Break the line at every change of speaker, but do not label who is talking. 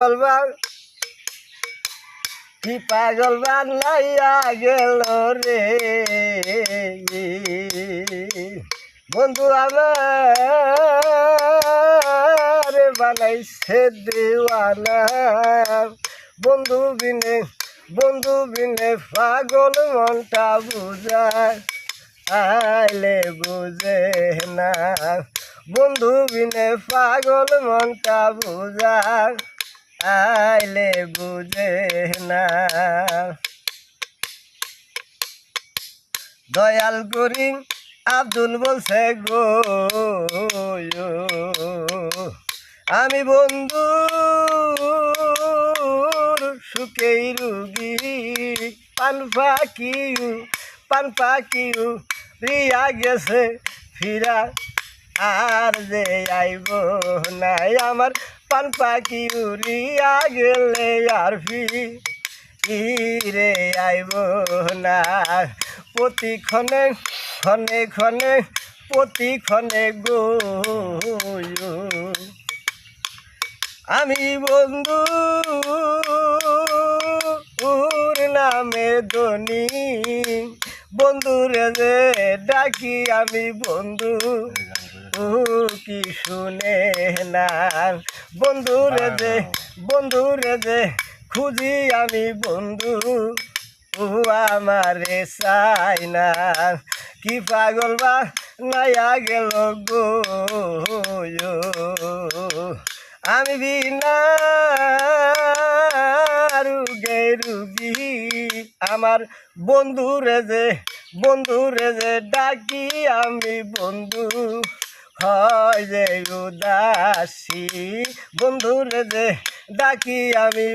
পাগল কি পাগল বানাইয়া গেল রে বন্ধু আমার বানাইছে দেওয়ানা বন্ধু বিনে পাগল মনটা বুঝায় আইলে বুঝে না বন্ধু বিনে পাগল মনটা বুঝায় আইলে বুঝে না দয়াল করি আব্দুল বলছে গো আমি বন্ধুর সুখেই রুগী পান পাখিও রিয়া গেছে ফিরা আর যে আইব নাই আমার পান পাখি উড়িয়া গেলে আর ফিরে আইব না প্রতিক্ষণে প্রতিক্ষণে গো আমি বন্ধুর নামে ধনী বন্ধুরে যে ডাকি আমি বন্ধু কি শুনে না বন্ধুরে যে খুঁজি আমি বন্ধু আমারে চাই না কি পাগল বা নাইয়া গেল গো আমি বিনা রুগী আমার বন্ধুরে যে ডাকি আমি বন্ধু হয় যে উদাসী বন্ধুরে যে ডাকি আমি